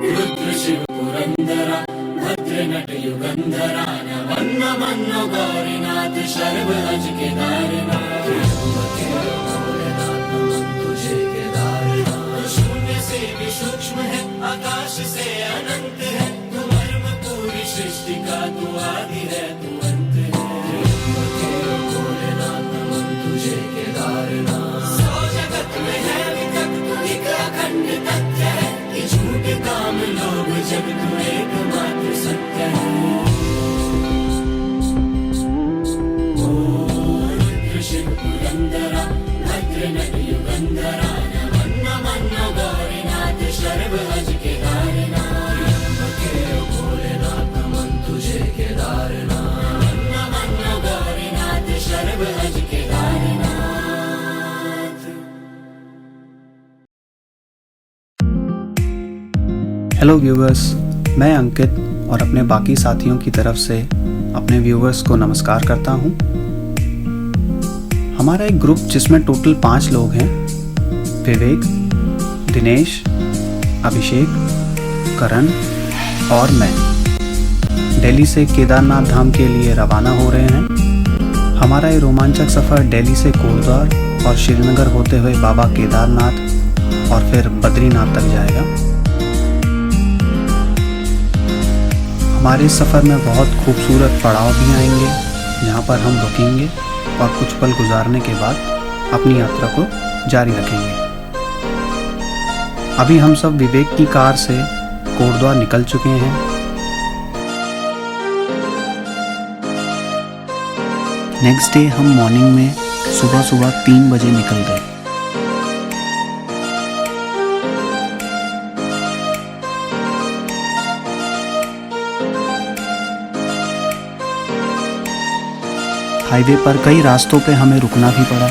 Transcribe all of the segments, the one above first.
रुद्र शिव पुरंदरा भद्र नट युगंधरा नमन नमन गौरीनाथ शर्व अज केदारनाथ तुझे केदारनाथ शून्य से भी सूक्ष्म है आकाश से अनंत है तू मर्म पूरी सृष्टि का तू आदि है तू अंत है भोलेनाथ नमन तुझे केदारनाथ सौ जगत में है विकट तू एक अखंड तथ्य है कि झूठ काम लोभ जब तू एकमात्र सत्य है रुद्र शिव पुरंदरा भद्र नट युगंधरा नमन नमन गौरीनाथ शर्व अज केदारनाथ भोलेनाथ नमन तुझे केदारनाथ नमन गौरीनाथ शर्व अज केदारनाथ। हेलो व्यूवर्स, मैं अंकित और अपने बाकी साथियों की तरफ से अपने व्यूवर्स को नमस्कार करता हूं। हमारा एक ग्रुप जिसमें टोटल 5 लोग हैं, विवेक, दिनेश, अभिषेक, करण और मैं, दिल्ली से केदारनाथ धाम के लिए रवाना हो रहे हैं। हमारा ये रोमांचक सफ़र दिल्ली से कोटद्वार और श्रीनगर होते हुए बाबा केदारनाथ और फिर बद्रीनाथ तक जाएगा। हमारे इस सफ़र में बहुत खूबसूरत पड़ाव भी आएंगे जहाँ पर हम रुकेंगे और कुछ पल गुजारने के बाद अपनी यात्रा को जारी रखेंगे। अभी हम सब विवेक की कार से कोटद्वार निकल चुके हैं। नेक्स्ट डे हम मॉर्निंग में सुबह 3 बजे निकल गए। हाईवे पर कई रास्तों पे हमें रुकना भी पड़ा।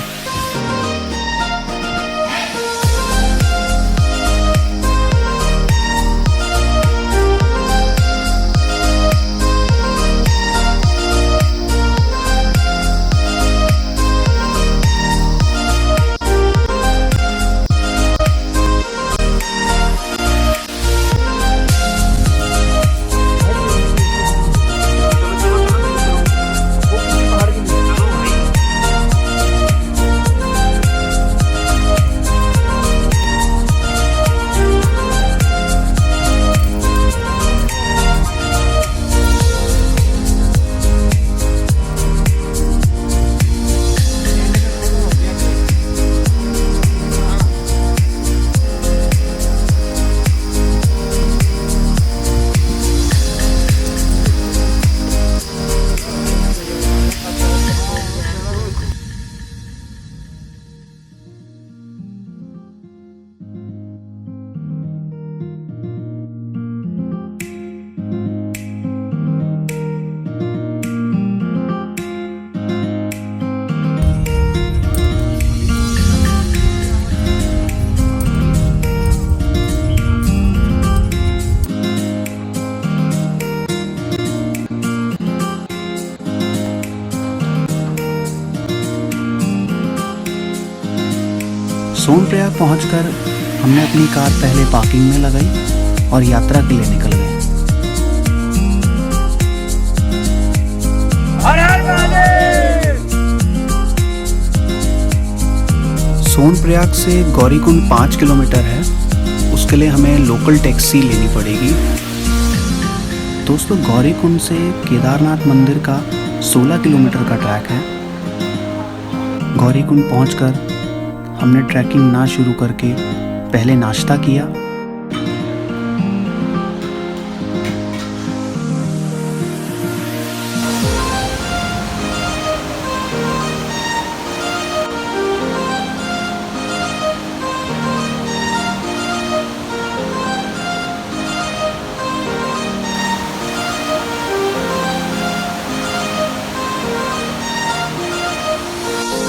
सोनप्रयाग पहुंचकर हमने अपनी कार पहले पार्किंग में लगाई और यात्रा के लिए निकल गए। सोनप्रयाग से गौरीकुंड 5 किलोमीटर है, उसके लिए हमें लोकल टैक्सी लेनी पड़ेगी। दोस्तों, गौरीकुंड से केदारनाथ मंदिर का 16 किलोमीटर का ट्रैक है। गौरीकुंड पहुंचकर हमने ट्रैकिंग ना शुरू करके पहले नाश्ता किया।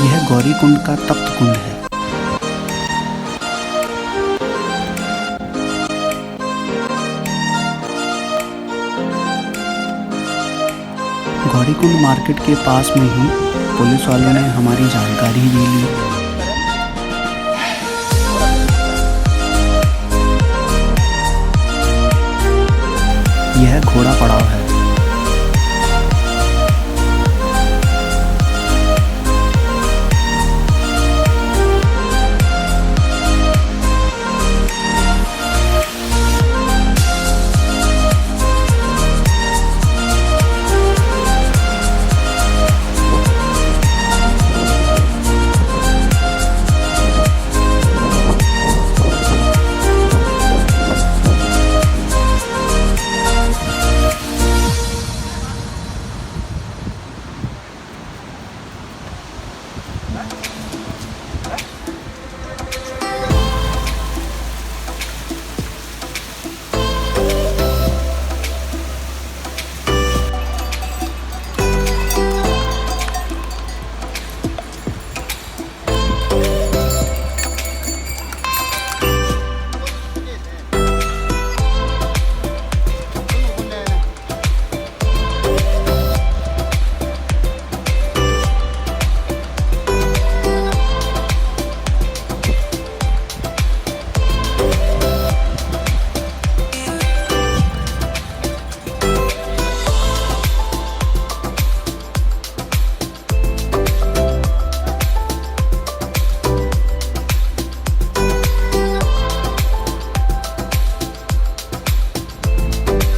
यह गौरीकुंड का तप्त कुंड है। गौरीकुंड मार्केट के पास में ही पुलिस वालों ने हमारी जानकारी भी ली। घोड़ा पड़ाव है।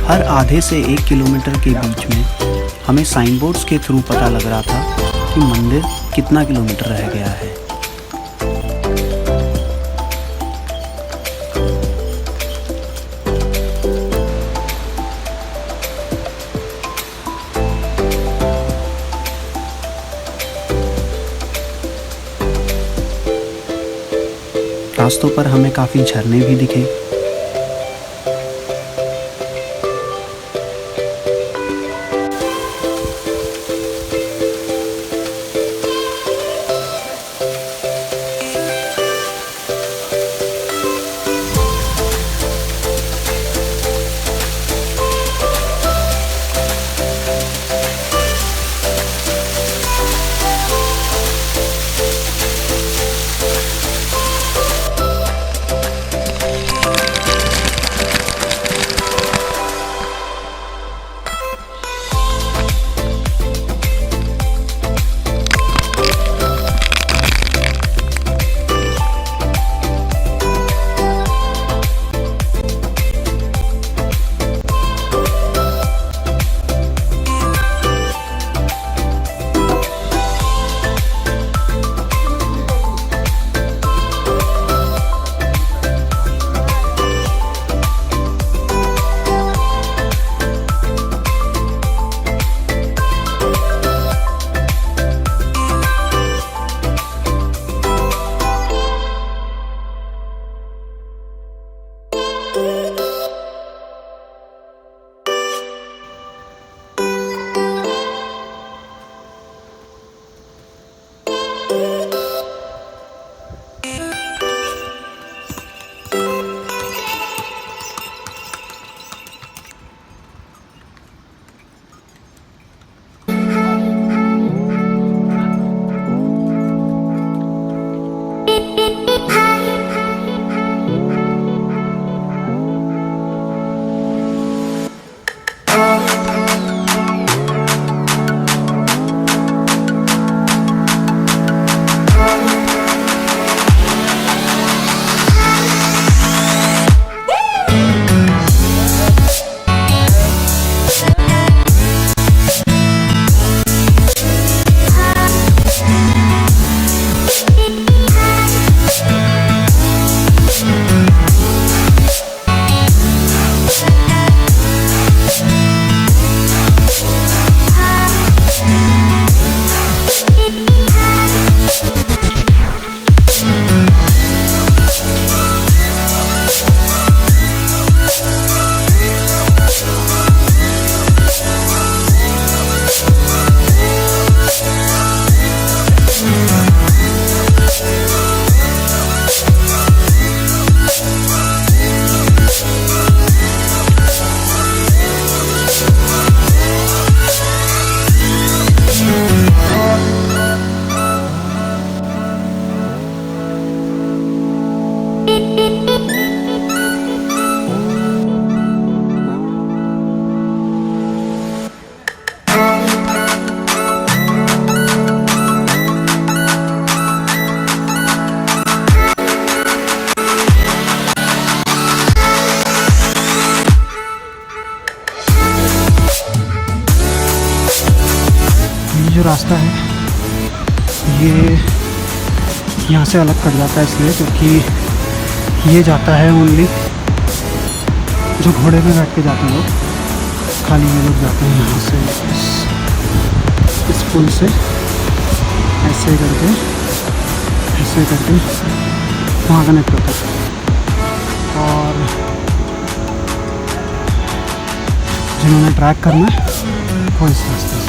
हर आधे से 1 किलोमीटर के बीच में हमें साइन बोर्ड्स के थ्रू पता लग रहा था कि मंदिर कितना किलोमीटर रह गया है। रास्तों पर हमें काफ़ी झरने भी दिखे। रास्ता है ये यहाँ से अलग कट जाता है, इसलिए क्योंकि ये जाता है ओनली जो घोड़े में बैठ के जाते हैं लोग, खाली में लोग जाते हैं यहाँ से इस पुल से ऐसे करके वहाँ कनेक्ट होता है। और जिन्होंने ट्रैक करना है वो इस रास्ते से।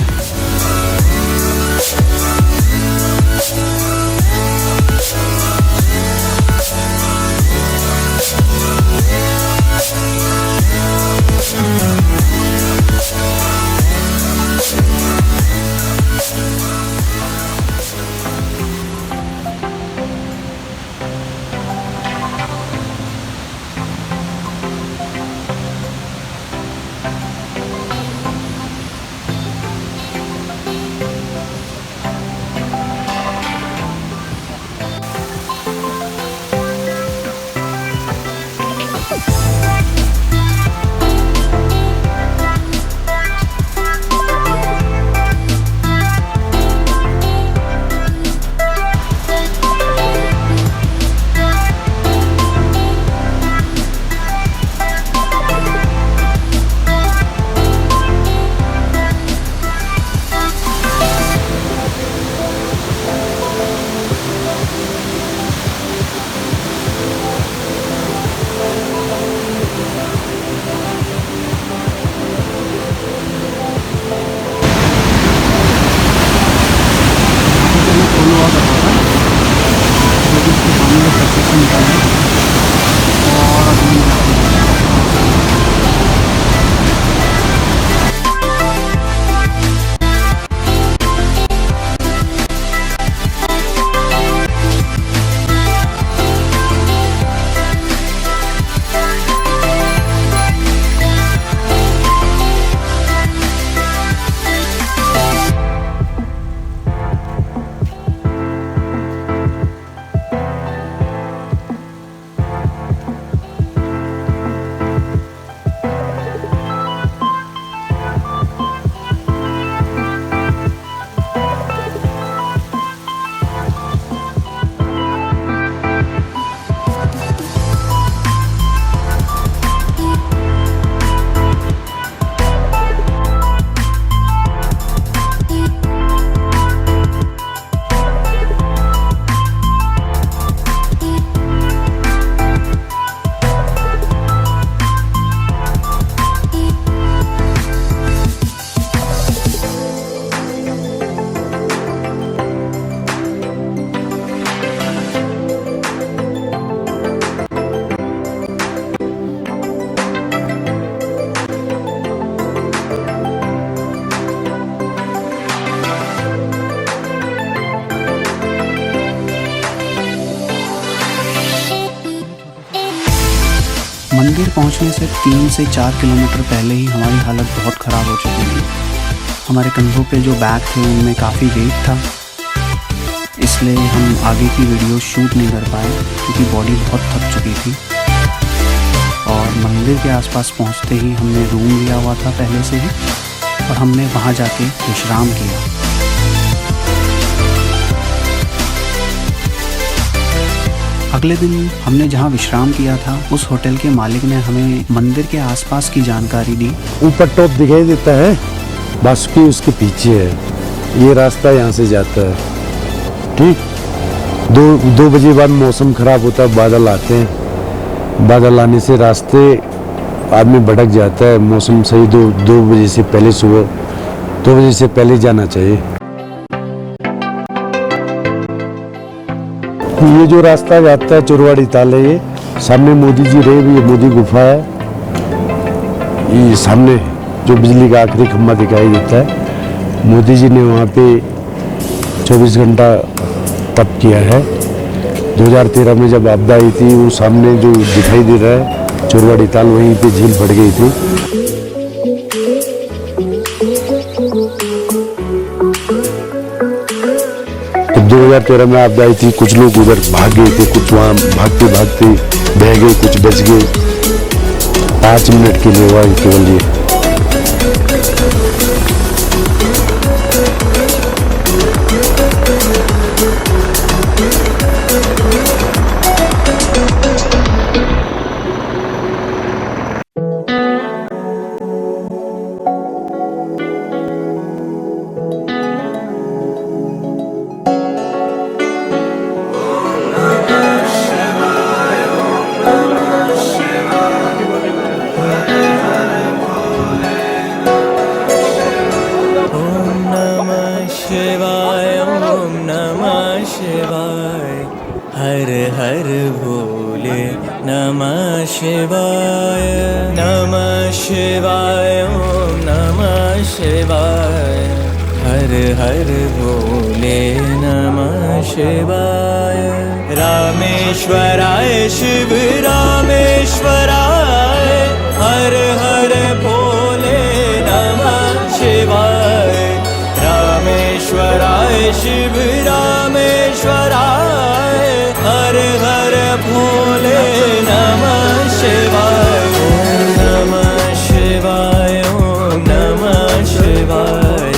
मंदिर पहुंचने से 3 से 4 किलोमीटर पहले ही हमारी हालत बहुत ख़राब हो चुकी थी। हमारे कंधों पे जो बैग थे उनमें काफ़ी वेट था, इसलिए हम आगे की वीडियो शूट नहीं कर पाए क्योंकि बॉडी बहुत थक चुकी थी। और मंदिर के आसपास पहुंचते ही हमने रूम लिया हुआ था पहले से ही, और हमने वहां जाके विश्राम किया। अगले दिन हमने जहां विश्राम किया था उस होटल के मालिक ने हमें मंदिर के आसपास की जानकारी दी। ऊपर टॉप दिखाई देता है, बासुकी उसके पीछे है। ये रास्ता यहाँ से जाता है। ठीक 2 बजे बाद मौसम खराब होता है, बादल आते हैं। बादल आने से रास्ते आदमी भटक जाता है। मौसम सही 2 बजे से पहले, सुबह 2 बजे से पहले जाना चाहिए। ये जो रास्ता जाता है चोरवाड़ी ताल है, ये सामने मोदी जी रहे, ये मोदी गुफा है। ये सामने जो बिजली का आखिरी खंभा दिखाई देता है, मोदी जी ने वहाँ पे 24 घंटा तप किया है। 2013 में जब आपदा आई थी, वो सामने जो दिखाई दे रहा है चोरवाड़ी ताल, वहीं पे झील फट गई थी। जब 2013 में आपदा आई थी, कुछ लोग उधर भाग गए थे, कुछ वहाँ भागते भागते बह गए, कुछ बच गए। 5 मिनट के लिए हुआ केवल ये। शिवाय नमः शिवाय ओम नमः शिवाय हर हर भोले नमः शिवाय रामेश्वराय शिव रामेश्वराय हर हर भोले नमः शिवाय रामेश्वराय शिव रामेश्वराय हर हर भोले नमः शिवाय ओम नमः शिवाय ओम नमः शिवाय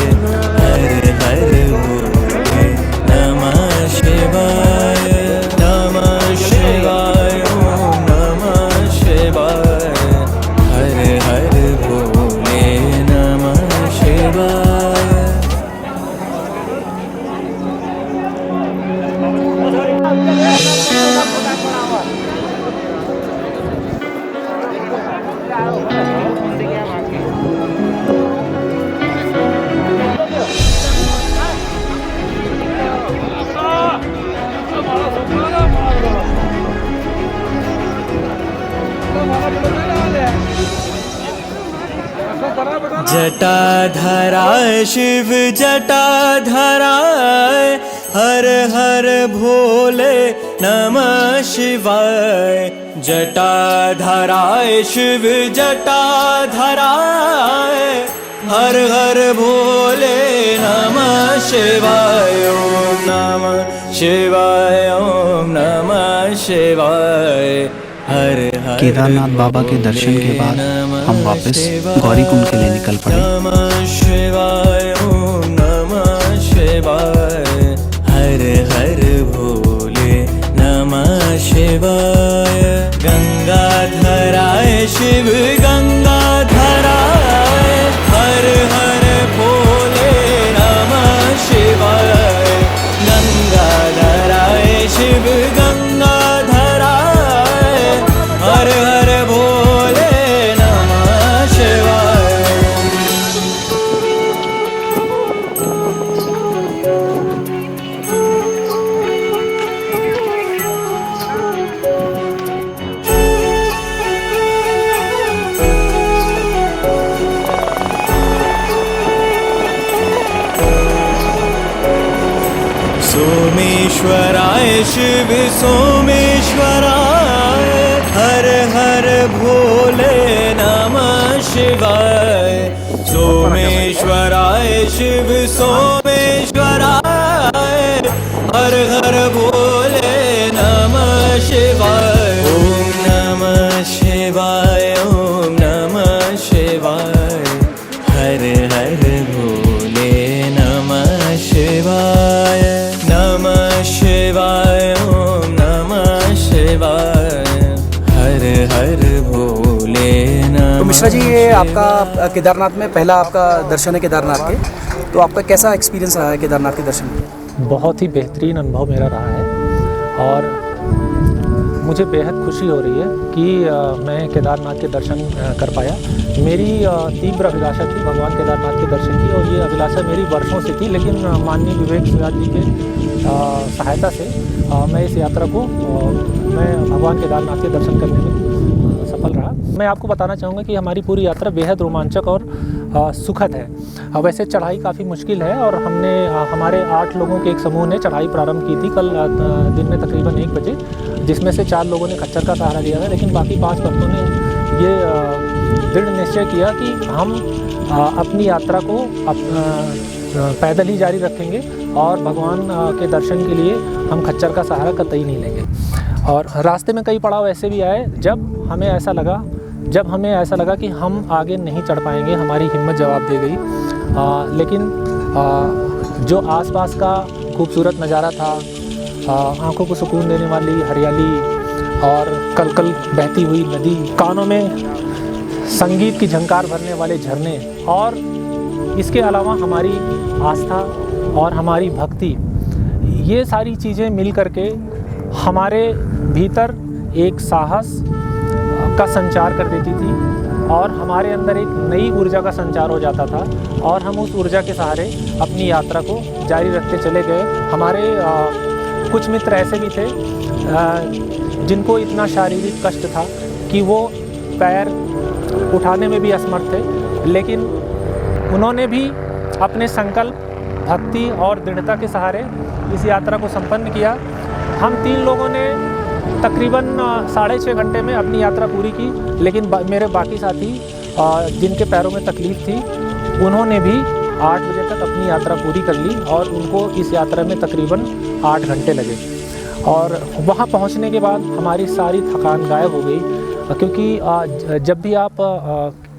हर हर भोले नमः शिवाय नमः शिवाय ओम नमः शिवाय हर हर भोले नमः शिवाय जटाधराय शिव जटाधराय हर हर भोले नमः शिवाय जटाधराय शिव जटाधराय हर हर भोले नमः शिवाय ओम नमः शिवाय ओम नमः शिवाय हर हर केदारनाथ बाबा के दर्शन के बाद हम वापस गौरीकुंड के लिए निकल पड़े। नमः शिवाय ओम नमः शिवाय हर हर भोले नमः शिवाय गंगाधराय शिव गंगाधराय हर हर भोले नमः शिवाय गंगाधराय शिव गंगाधराय हर हर भोले नमः शिवाय सोमेश्वराय शिव सोमेश्वराय हर हर भोले नमः शिवाय सोमेश्वराय शिव सोमेश्वराय हर हर भोले नमः शिवाय ओम नमः शिवाय ओम नमः शिवाय हर हर भोले नमः शिवाय नमः शिवाय ओम नमः शिवाय हर हर भोले नमः। तो मिश्रा जी, ये आपका केदारनाथ में पहला आपका दर्शन है केदारनाथ के, तो आपका कैसा एक्सपीरियंस रहा है केदारनाथ के दर्शन में? बहुत ही बेहतरीन अनुभव मेरा रहा है और मुझे बेहद खुशी हो रही है कि मैं केदारनाथ के दर्शन कर पाया। मेरी तीव्र अभिलाषा थी भगवान केदारनाथ के दर्शन की, और ये अभिलाषा मेरी वर्षों से थी, लेकिन माननीय विवेक सुयाग जी के सहायता से मैं इस यात्रा को मैं भगवान केदारनाथ के दर्शन करने में सफल रहा। मैं आपको बताना चाहूँगा कि हमारी पूरी यात्रा बेहद रोमांचक और सुखद है। वैसे चढ़ाई काफ़ी मुश्किल है और हमने हमारे 8 लोगों के एक समूह ने चढ़ाई प्रारंभ की थी कल दिन में तकरीबन 1 बजे, जिसमें से 4 लोगों ने खच्चर का सहारा लिया था, लेकिन बाकी 5 भक्तों ने ये दृढ़ निश्चय किया कि हम अपनी यात्रा को पैदल ही जारी रखेंगे और भगवान के दर्शन के लिए हम खच्चर का सहारा कतई नहीं लेंगे। और रास्ते में कई पड़ाव ऐसे भी आए जब हमें ऐसा लगा कि हम आगे नहीं चढ़ पाएंगे, हमारी हिम्मत जवाब दे गई। लेकिन जो आसपास का खूबसूरत नज़ारा था, आंखों को सुकून देने वाली हरियाली और कलकल बहती हुई नदी, कानों में संगीत की झंकार भरने वाले झरने, और इसके अलावा हमारी आस्था और हमारी भक्ति, ये सारी चीज़ें मिल करके हमारे भीतर एक साहस का संचार कर देती थी और हमारे अंदर एक नई ऊर्जा का संचार हो जाता था, और हम उस ऊर्जा के सहारे अपनी यात्रा को जारी रखते चले गए। हमारे कुछ मित्र ऐसे भी थे जिनको इतना शारीरिक कष्ट था कि वो पैर उठाने में भी असमर्थ थे, लेकिन उन्होंने भी अपने संकल्प, भक्ति और दृढ़ता के सहारे इस यात्रा को संपन्न किया। हम 3 लोगों ने तकरीबन 6.5 घंटे में अपनी यात्रा पूरी की, लेकिन मेरे बाकी साथी जिनके पैरों में तकलीफ़ थी, उन्होंने भी 8 बजे तक अपनी यात्रा पूरी कर ली और उनको इस यात्रा में तकरीबन 8 घंटे लगे। और वहाँ पहुँचने के बाद हमारी सारी थकान गायब हो गई, क्योंकि जब भी आप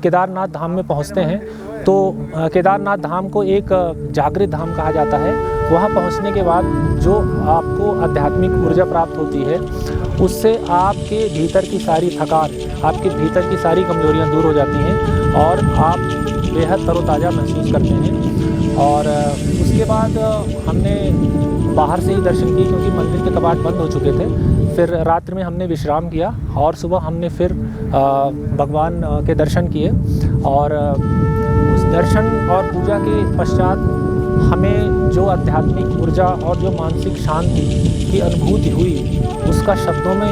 केदारनाथ धाम में पहुँचते हैं तो केदारनाथ धाम को एक जागृत धाम कहा जाता है। वहाँ पहुँचने के बाद जो आपको आध्यात्मिक ऊर्जा प्राप्त होती है, उससे आपके भीतर की सारी थकान, आपके भीतर की सारी कमजोरियाँ दूर हो जाती हैं और आप बेहद तरोताज़ा महसूस करते हैं। और उसके बाद हमने बाहर से ही दर्शन किए, क्योंकि मंदिर के कपाट बंद हो चुके थे। फिर रात्रि में हमने विश्राम किया और सुबह हमने फिर भगवान के दर्शन किए। और उस दर्शन और पूजा के पश्चात हमें जो आध्यात्मिक ऊर्जा और जो मानसिक शांति की अनुभूति हुई, उसका शब्दों में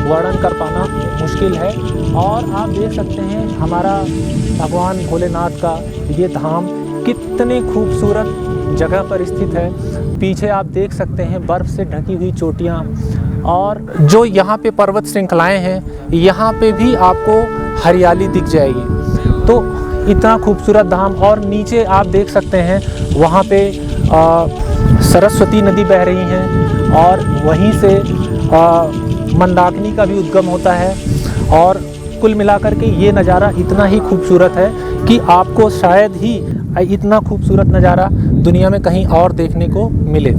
वर्णन कर पाना मुश्किल है। और आप देख सकते हैं हमारा भगवान भोलेनाथ का ये धाम कितने खूबसूरत जगह पर स्थित है। पीछे आप देख सकते हैं बर्फ़ से ढकी हुई चोटियाँ, और जो यहाँ पे पर्वत श्रृंखलाएँ हैं, यहाँ पे भी आपको हरियाली दिख जाएगी। तो इतना खूबसूरत धाम। और नीचे आप देख सकते हैं वहाँ पे सरस्वती नदी बह रही हैं, और वहीं से मंदाकिनी का भी उद्गम होता है। और कुल मिलाकर के ये नज़ारा इतना ही खूबसूरत है कि आपको शायद ही इतना खूबसूरत नज़ारा दुनिया में कहीं और देखने को मिले।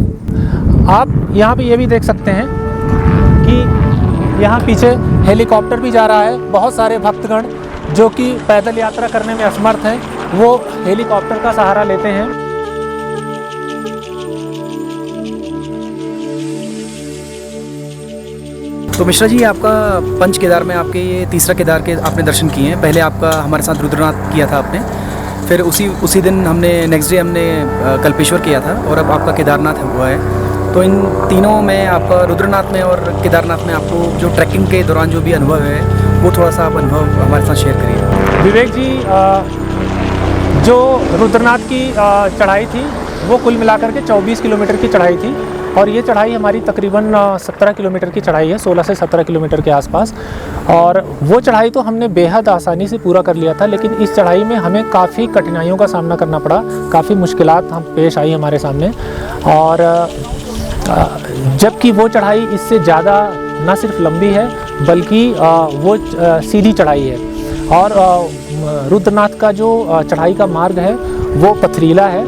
आप यहाँ पे ये भी देख सकते हैं कि यहाँ पीछे हेलीकॉप्टर भी जा रहा है। बहुत सारे भक्तगण जो कि पैदल यात्रा करने में असमर्थ हैं, वो हेलीकॉप्टर का सहारा लेते हैं। तो मिश्रा जी, आपका पंच केदार में आपके ये तीसरा केदार के आपने दर्शन किए हैं। पहले आपका हमारे साथ रुद्रनाथ किया था आपने, फिर उसी दिन हमने नेक्स्ट डे हमने कल्पेश्वर किया था, और अब आपका केदारनाथ हुआ है। तो इन तीनों में आपका रुद्रनाथ में और केदारनाथ में आपको जो ट्रैकिंग के दौरान जो भी अनुभव है, वो थोड़ा सा आप अनुभव हमारे साथ शेयर करिए। विवेक जी, जो रुद्रनाथ की चढ़ाई थी वो कुल मिलाकर के 24 किलोमीटर की चढ़ाई थी, और ये चढ़ाई हमारी तकरीबन 17 किलोमीटर की चढ़ाई है, 16 से 17 किलोमीटर के आसपास। और वो चढ़ाई तो हमने बेहद आसानी से पूरा कर लिया था, लेकिन इस चढ़ाई में हमें काफ़ी कठिनाइयों का सामना करना पड़ा, काफ़ी मुश्किलात हम पेश आई हमारे सामने। और जबकि वो चढ़ाई इससे ज़्यादा न सिर्फ लंबी है, बल्कि वो सीधी चढ़ाई है। और रुद्रनाथ का जो चढ़ाई का मार्ग है वो पथरीला है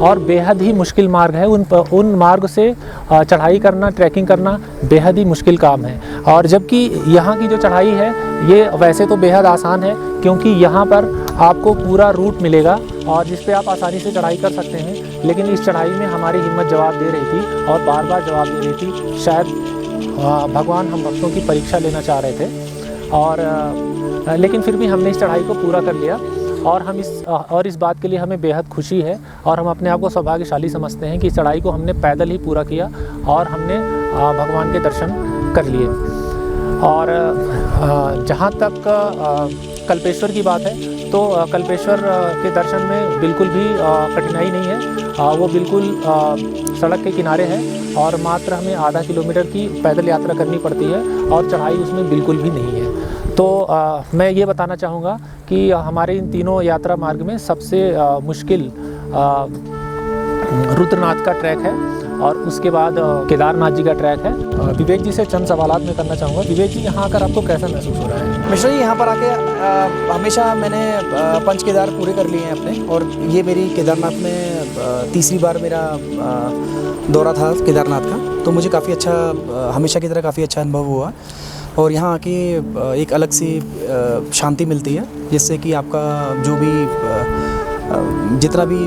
और बेहद ही मुश्किल मार्ग है। उन मार्ग से चढ़ाई करना, ट्रैकिंग करना बेहद ही मुश्किल काम है। और जबकि यहाँ की जो चढ़ाई है ये वैसे तो बेहद आसान है, क्योंकि यहाँ पर आपको पूरा रूट मिलेगा और जिस पे आप आसानी से चढ़ाई कर सकते हैं। लेकिन इस चढ़ाई में हमारी हिम्मत जवाब दे रही थी और बार बार जवाब दे रही थी। शायद भगवान हम भक्तों की परीक्षा लेना चाह रहे थे, और लेकिन फिर भी हमने इस चढ़ाई को पूरा कर लिया। और इस बात के लिए हमें बेहद खुशी है, और हम अपने आप को सौभाग्यशाली समझते हैं कि इस चढ़ाई को हमने पैदल ही पूरा किया और हमने भगवान के दर्शन कर लिए। और जहाँ तक कल्पेश्वर की बात है, तो कल्पेश्वर के दर्शन में बिल्कुल भी कठिनाई नहीं है। वो बिल्कुल सड़क के किनारे है और मात्र हमें आधा किलोमीटर की पैदल यात्रा करनी पड़ती है, और चढ़ाई उसमें बिल्कुल भी नहीं है। तो मैं ये बताना चाहूँगा कि हमारे इन तीनों यात्रा मार्ग में सबसे मुश्किल रुद्रनाथ का ट्रैक है, और उसके बाद केदारनाथ जी का ट्रैक है। विवेक जी से चंद सवालात मैं करना चाहूँगा। विवेक जी, यहाँ आकर आपको कैसा महसूस हो रहा है? मिश्रा जी, यहाँ पर आके हमेशा मैंने पंच केदार पूरे कर लिए हैं अपने, और ये मेरी केदारनाथ में तीसरी बार मेरा दौरा था केदारनाथ का। तो मुझे काफ़ी अच्छा, हमेशा की तरह काफ़ी अच्छा अनुभव हुआ, और यहाँ आके एक अलग सी शांति मिलती है, जिससे कि आपका जो भी जितना भी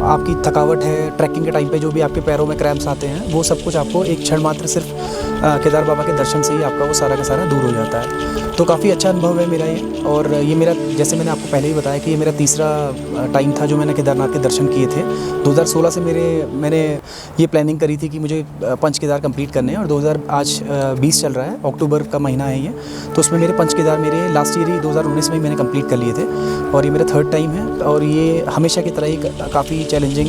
आपकी थकावट है, ट्रैकिंग के टाइम पे जो भी आपके पैरों में क्रैम्प्स आते हैं, वो सब कुछ आपको एक क्षण मात्र सिर्फ केदार बाबा के दर्शन से ही आपका वो सारा का सारा दूर हो जाता है। तो काफ़ी अच्छा अनुभव है मेरा ये। और ये मेरा, जैसे मैंने आपको पहले ही बताया कि ये मेरा तीसरा टाइम था जो मैंने केदारनाथ के दर्शन किए थे। 2016 से मैंने ये प्लानिंग करी थी कि मुझे पंच केदार कंप्लीट करने हैं, और 2020 चल रहा है, अक्टूबर का महीना है ये। तो उसमें मेरे पंच केदार मेरे लास्ट ईयर ही 2019 में ही मैंने कंप्लीट कर लिए थे, और ये मेरा थर्ड टाइम है। और ये हमेशा की तरह ही काफ़ी चैलेंजिंग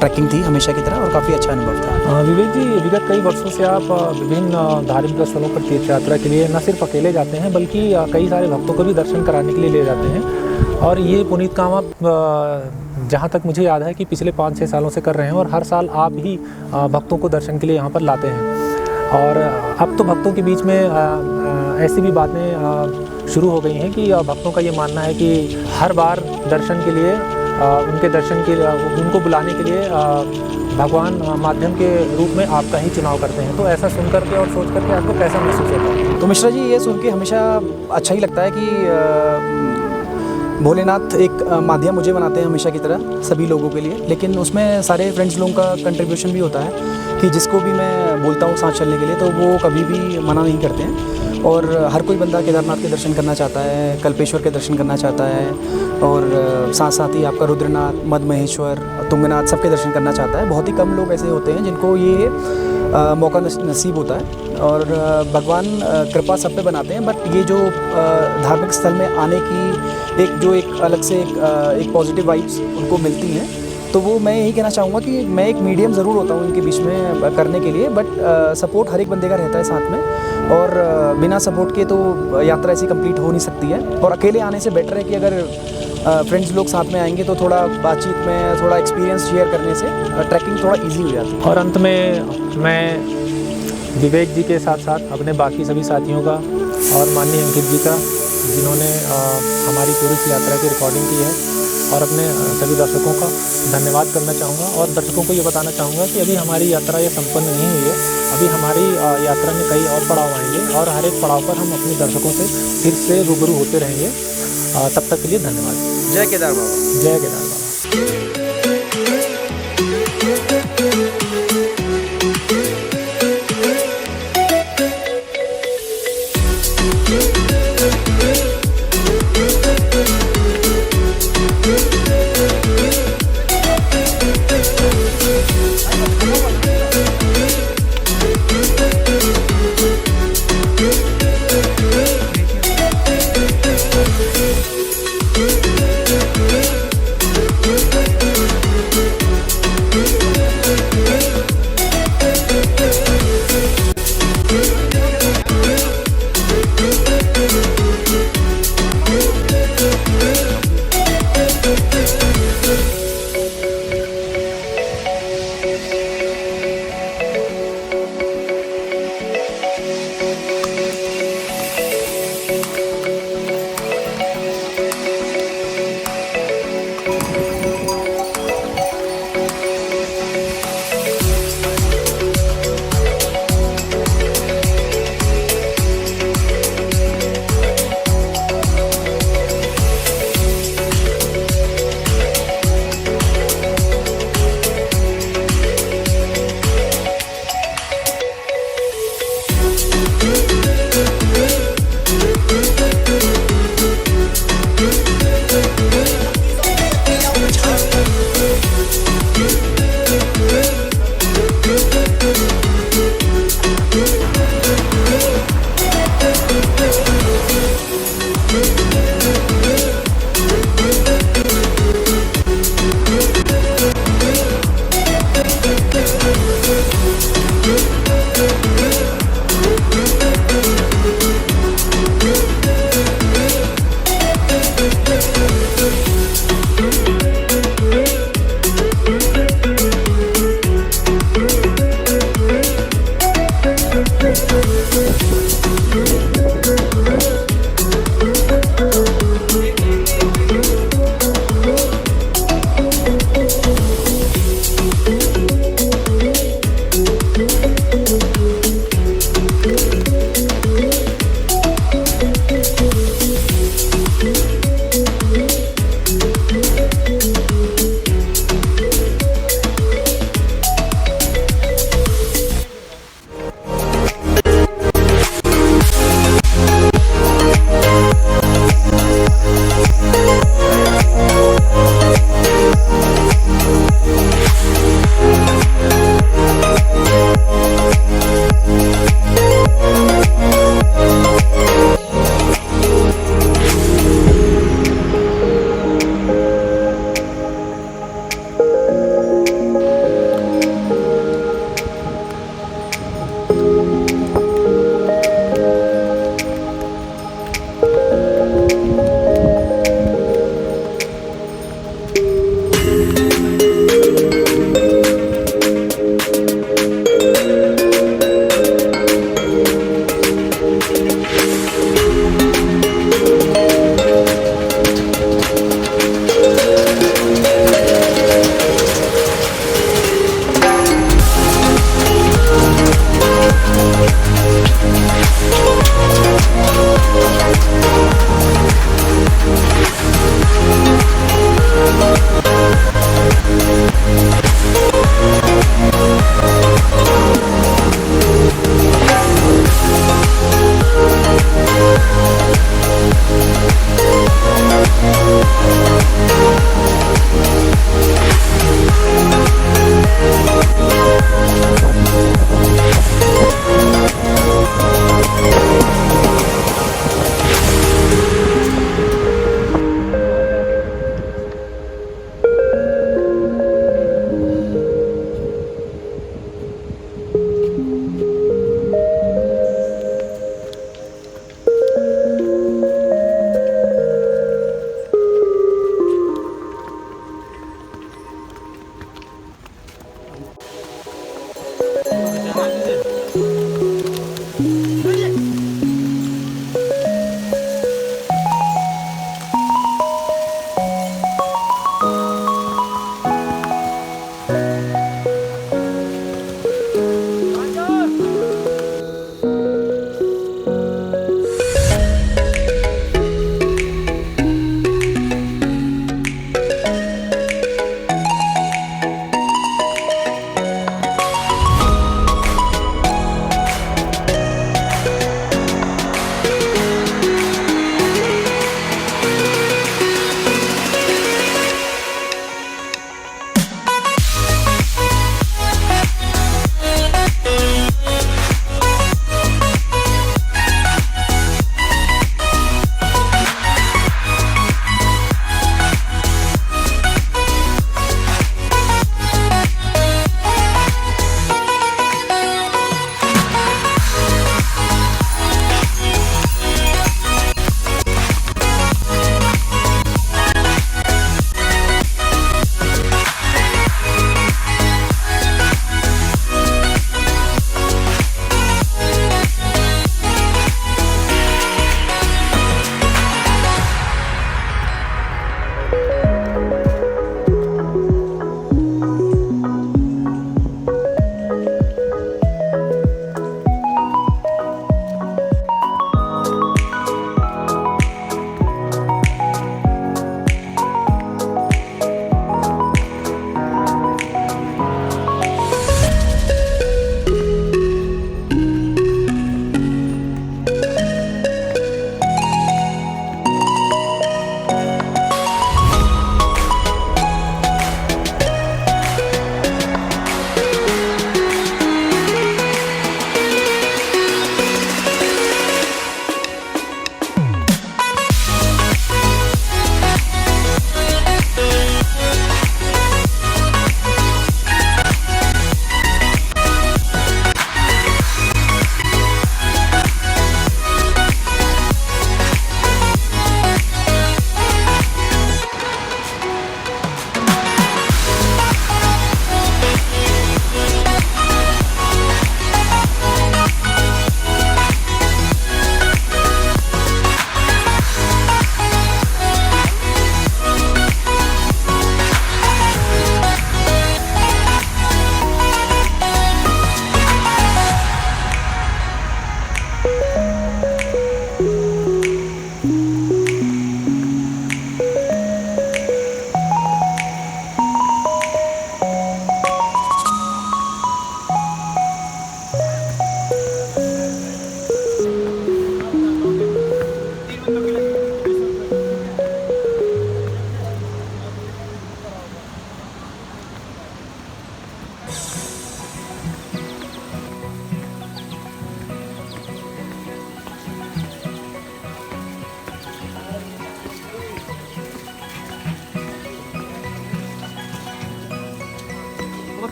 ट्रैकिंग थी हमेशा की तरह, और काफ़ी अच्छा अनुभव था। विवेक जी, विगत कई वर्षों से आप विभिन्न धार्मिक स्थलों पर तीर्थ यात्रा के लिए न सिर्फ अकेले जाते हैं, बल्कि कई सारे भक्तों को भी दर्शन कराने के लिए ले जाते हैं। और ये पुनीत काम आप जहाँ तक मुझे याद है कि पिछले 5-6 सालों से कर रहे हैं, और हर साल आप ही भक्तों को दर्शन के लिए यहाँ पर लाते हैं। और अब तो भक्तों के बीच में ऐसी भी बातें शुरू हो गई हैं कि भक्तों का ये मानना है कि हर बार दर्शन के लिए उनके दर्शन के उनको बुलाने के लिए भगवान माध्यम के रूप में आपका ही चुनाव करते हैं। तो ऐसा सुन करके और सोच करके आपको कैसा महसूस होता है? तो मिश्रा जी, ये सुन के हमेशा अच्छा ही लगता है कि भोलेनाथ एक माध्यम मुझे बनाते हैं हमेशा की तरह सभी लोगों के लिए, लेकिन उसमें सारे फ्रेंड्स लोगों का कंट्रीब्यूशन भी होता है कि जिसको भी मैं बोलता हूँ साथ चलने के लिए, तो वो कभी भी मना नहीं करते हैं। और हर कोई बंदा केदारनाथ के दर्शन करना चाहता है, कल्पेश्वर के दर्शन करना चाहता है, और साथ साथ ही आपका रुद्रनाथ, मदमहेश्वर, तुंगनाथ सबके दर्शन करना चाहता है। बहुत ही कम लोग ऐसे होते हैं जिनको ये मौका नसीब होता है, और भगवान कृपा सब पे बनाते हैं। बट ये जो धार्मिक स्थल में आने की एक अलग से एक पॉजिटिव वाइब्स उनको मिलती हैं, तो वो मैं यही कहना चाहूँगा कि मैं एक मीडियम ज़रूर होता हूँ इनके बीच में करने के लिए, बट सपोर्ट हर एक बंदे का रहता है साथ में, और बिना सपोर्ट के तो यात्रा ऐसी कंप्लीट हो नहीं सकती है। और अकेले आने से बेटर है कि अगर फ्रेंड्स लोग साथ में आएंगे तो थोड़ा बातचीत में, थोड़ा एक्सपीरियंस शेयर करने से ट्रैकिंग थोड़ा ईजी हो जाती है। और अंत में मैं विवेक जी के साथ साथ अपने बाकी सभी साथियों का और माननीय अंकित जी का, जिन्होंने हमारी पूरी इस यात्रा की रिकॉर्डिंग की है, और अपने सभी दर्शकों का धन्यवाद करना चाहूँगा। और दर्शकों को ये बताना चाहूँगा कि अभी हमारी यात्रा ये संपन्न नहीं हुई है। अभी हमारी यात्रा में कई और पड़ाव आएंगे, और हर एक पड़ाव पर हम अपने दर्शकों से फिर से रूबरू होते रहेंगे। तब तक के लिए धन्यवाद। जय केदार बाबा। जय केदार बाबा। Thank you.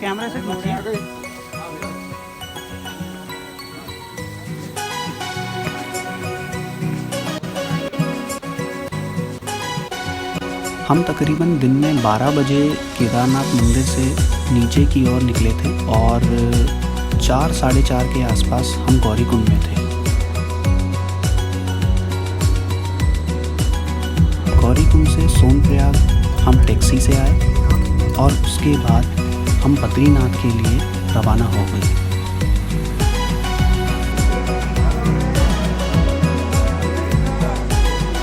कैमरे से खींचिए। हम तकरीबन दिन में 12 बजे केदारनाथ मंदिर से नीचे की ओर निकले थे और 4 साढ़े 4 के आसपास हम गौरीकुंड में थे। गौरीकुंड से सोनप्रयाग हम टैक्सी से आए और उसके बाद हम बद्रीनाथ के लिए रवाना हो गए।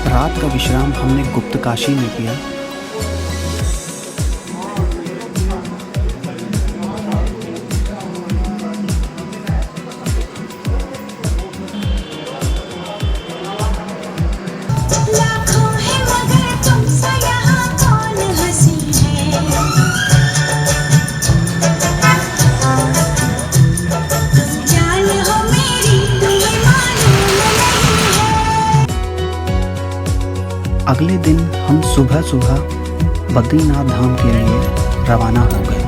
रात का विश्राम हमने गुप्तकाशी में किया। अगले दिन हम सुबह सुबह बद्रीनाथ धाम के लिए रवाना हो गए।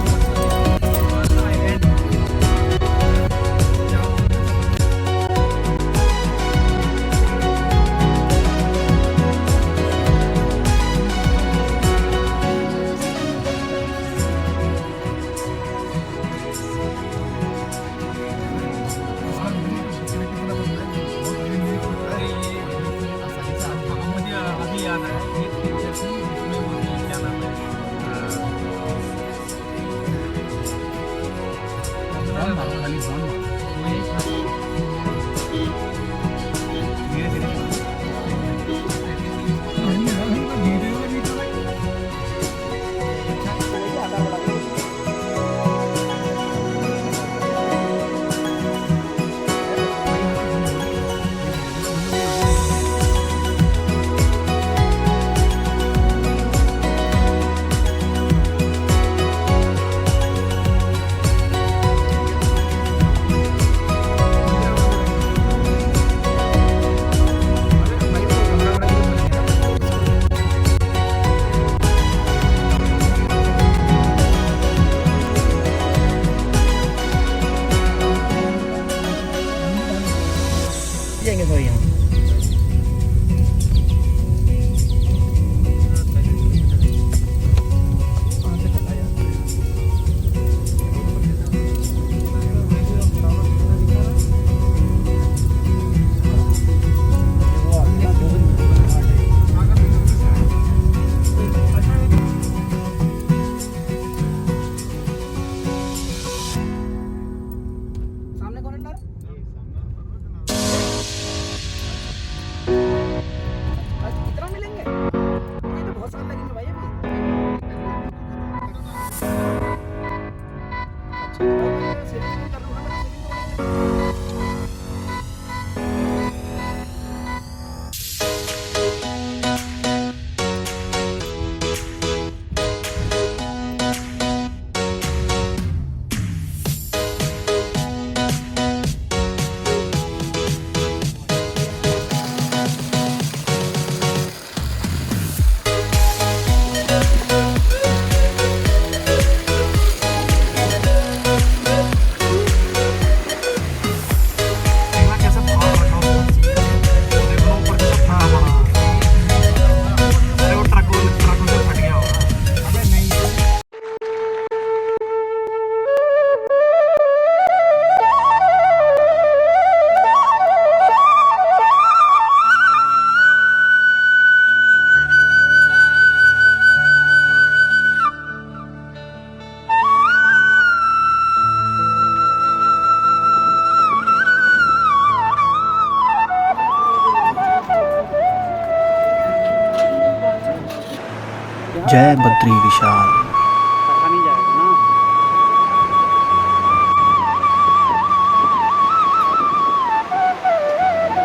जय बद्री विशाल।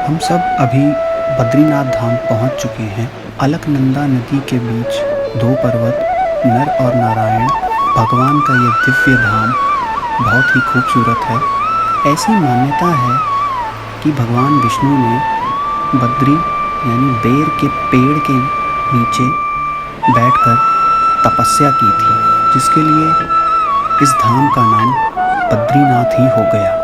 हम सब अभी बद्रीनाथ धाम पहुंच चुके हैं। अलकनंदा नदी के बीच 2 पर्वत नर और नारायण, भगवान का ये दिव्य धाम बहुत ही खूबसूरत है। ऐसी मान्यता है कि भगवान विष्णु ने बद्री यानी बेर के पेड़ के नीचे बैठकर तपस्या की थी, जिसके लिए इस धाम का नाम बद्रीनाथ ही हो गया।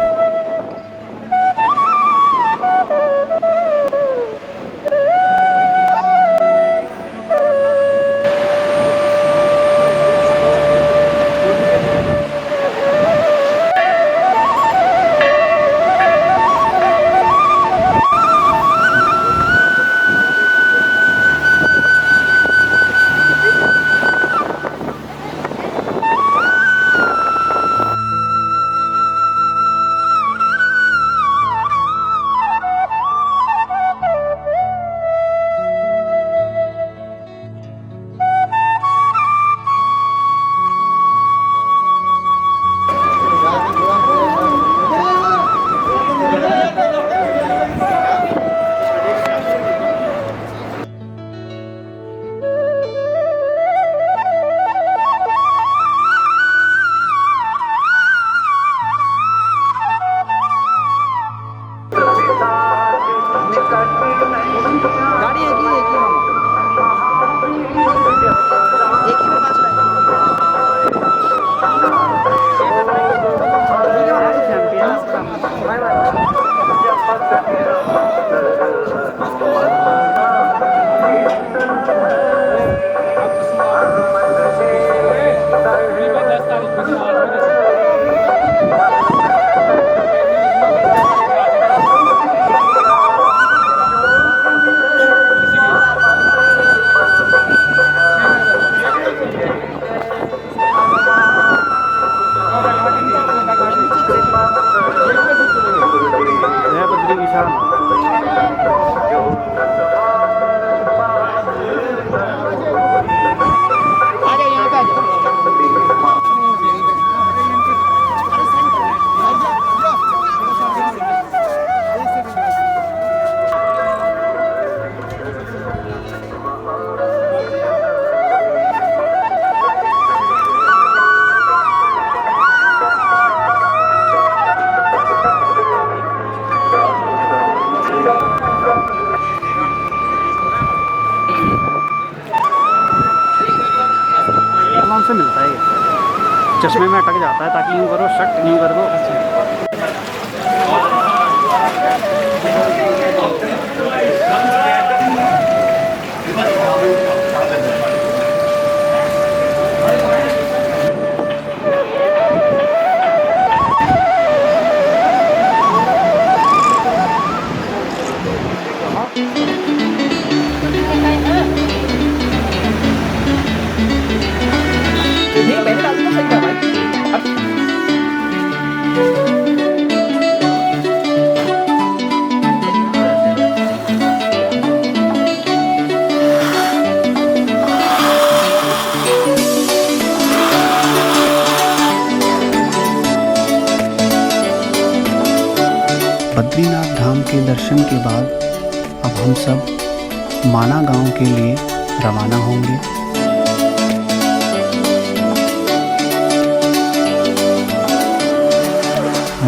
से मिलता है ये, चश्मे में अटक जाता है, ताकि यूँ करो शट यूँ कर दो। बद्रीनाथ धाम के दर्शन के बाद अब हम सब माना गांव के लिए रवाना होंगे।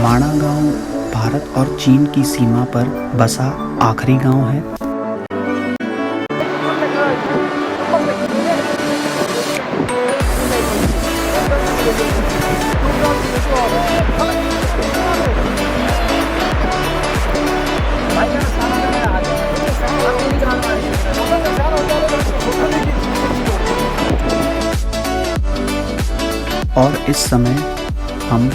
माना गांव भारत और चीन की सीमा पर बसा आखिरी गांव है। और इस समय हम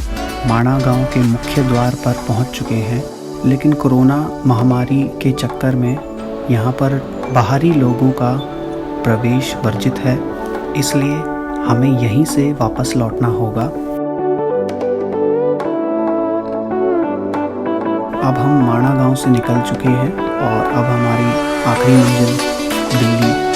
माना गांव के मुख्य द्वार पर पहुंच चुके हैं, लेकिन कोरोना महामारी के चक्कर में यहाँ पर बाहरी लोगों का प्रवेश वर्जित है, इसलिए हमें यहीं से वापस लौटना होगा। अब हम माना गांव से निकल चुके हैं और अब हमारी आखिरी मंजिल दिल्ली